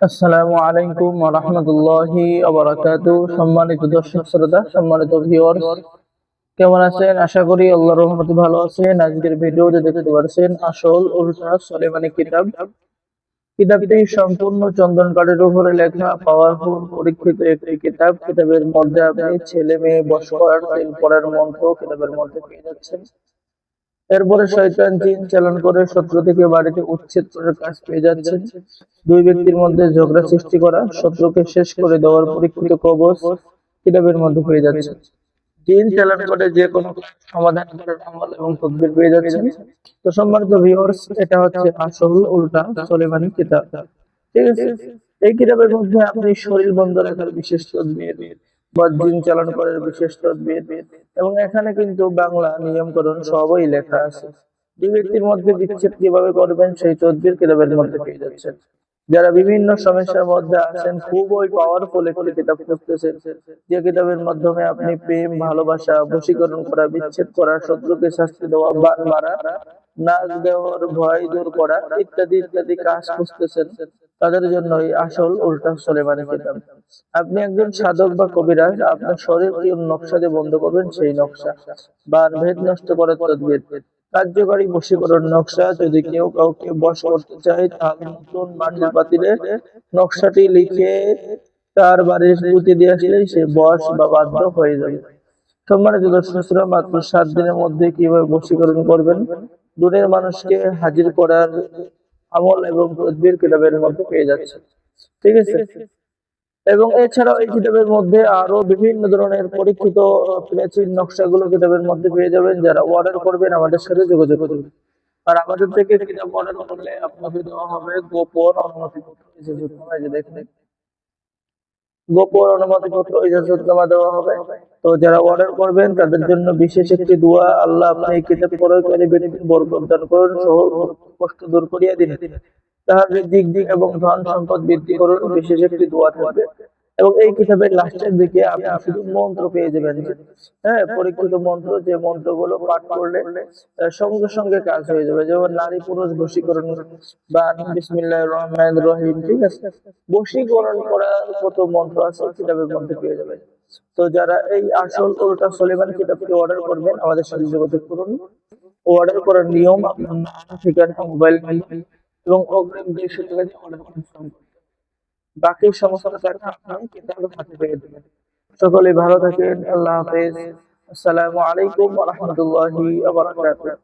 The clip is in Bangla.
আসসালামু আলাইকুম ওয়া রাহমাতুল্লাহি ওয়া বারাকাতুহু। সম্মানিত দর্শক শ্রোতা, সম্মানিত ভিউয়ার্স, কেমন আছেন? আশা করি আল্লাহর রহমতে ভালো আছেন। আজকের ভিডিওতে দেখতে পাচ্ছেন আসল উল্টা সুলেমানি কিতাব। কিতাবটি সম্পূর্ণ চন্দন কাঠের উপরে লেখা, পাওয়ারফুল পরীক্ষিত একটি কিতাব। কিতাবের মধ্যে আপনি ছেলে মেয়ে বশ করার তেল পড়ার মন্ত্র কিতাবের মধ্যে পেয়ে যাচ্ছেন। এরপরে শয়তান জিন চালান করে শত্রু থেকে বাড়িতে উচ্ছেদ করার কাজ পেয়ে যাচ্ছেন। দুই ব্যক্তির মধ্যে ঝগড়া সৃষ্টি করা, শত্রুকে শেষ করে দেওয়ার পরীক্ষিত কবচ কিতাবের মধ্যে পেয়ে যাচ্ছে। জিন চালান করে যে কোনো সমাধান করার আমল এবং তদবির পেয়ে যাচ্ছেন। তো সম্মানিত ভিউয়ার্স, এটা হচ্ছে আসল উল্টা সুলেমানি কিতাব। ঠিক আছে, এই কিতাবের মধ্যে আপনি শরীর বন্ধ রাখার বিশেষ তদবির বা জিন চালান করার বিশেষ তদবির, এবং এখানে কিন্তু বাংলা নিয়মকরণ সবই লেখা আছে। দুই ব্যক্তির মধ্যে বিচ্ছেদ কিভাবে করবেন সেই তদবির কিতাবের মধ্যে পেয়ে যাচ্ছেন। যারা বিভিন্ন সমস্যার মধ্যে আছেন, খুবই পাওয়ারফুল একটি কিতাব খুঁজতেছেন, যে কিতাবের মাধ্যমে আপনি প্রেম, ভালোবাসা, বশীকরণ করা, বিচ্ছেদ করা, শত্রুকে শাস্তি দেওয়া, বান মারা, নাক দেওয়ার ভয় দূর করা ইত্যাদি ইত্যাদি কাজ খুঁজতেছেন, তাদের জন্য এই আসল উল্টা সুলেমানি কিতাব। আপনি একজন সাধক বা কবিরাজ, আপনার শরীর কি নকশা দিয়ে বন্ধ করবেন সেই নকশা, বা ভেদ নষ্ট করার তদবির, কার্যকারী বশীকরণ নকশা। যদি কেউ কাউকে বশ করতে চায়, তাহলে নতুন মাটির পাতিলে নকশাটি লিখে তার বাড়ির পুঁতে দিয়ে আসলেই সে বশ বা বাধ্য হয়ে যাবে। সম্মানিত দর্শকরা, মাত্র 7 দিনের মধ্যে কিভাবে বশীকরণ করবেন, দূরের মানুষকে হাজির করার আমল এবং তদবির কিতাবের মধ্যে পেয়ে যাচ্ছে। ঠিক আছে, এবং এছাড়াও এই কিতাবের মধ্যে আরো বিভিন্ন ধরনের পরীক্ষিত প্রাচীন নকশাগুলো কিতাবের মধ্যে পেয়ে যাবেন। যারা অর্ডার করবেন আমাদের সাথে যোগাযোগ করুন। আর আমাদের থেকে কিতাব অর্ডার করলে আপনাকে দেওয়া হবে গোপন অনুমতিপত্র, এই যে দেখেন, গোপন অনুমতিপত্র ইজাজতনামা দেওয়া হবে। তো যারা অর্ডার করবেন তাদের জন্য বিশেষ একটি দোয়া, আল্লাহ আপনি এই কিতাব ক্রয়কারী ব্যক্তির বরকত দান করুন, সহ কষ্ট দূর করিয়া দিন, তাহার দিক দিক এবং ধন সম্পদ বৃদ্ধি করুন, বিশেষ একটি দোয়া থাকবে। এবং এই কিতাবের লাস্টের দিকে আপনি শুধু মন্ত্র পেয়ে যাবেন। হ্যাঁ, পরীক্ষিত মন্ত্র, যে মন্ত্রগুলো পাঠ করলে সঙ্গে সঙ্গে কাজ হয়ে যাবে, যেমন নারী পুরুষ বশীকরণ বা বিসমিল্লাহির রহমানির রহিম। ঠিক আছে, বশীকরণ করার কত মন্ত্র আছে কিতাবের মধ্যে পেয়ে যাবেন। তো যারা এই আসল উল্টা সুলেমান কিতাবটি অর্ডার করবেন আমাদের সাথে যোগাযোগ করুন। অর্ডার করার নিয়ম, আপনার নাম, ঠিকানা, মোবাইল নম্বর এবং অগ্রিম 200 টাকা দিয়ে অর্ডার কনফার্ম করতে হবে। বাকি সমস্ত টাকা আপনি কিতাবের হাতে পেয়ে দেবেন। সকলে ভালো থাকেন, আল্লাহ হাফেজ। আসসালামু আলাইকুম ওয়া রাহমাতুল্লাহি ওয়া বারাকাতুহু।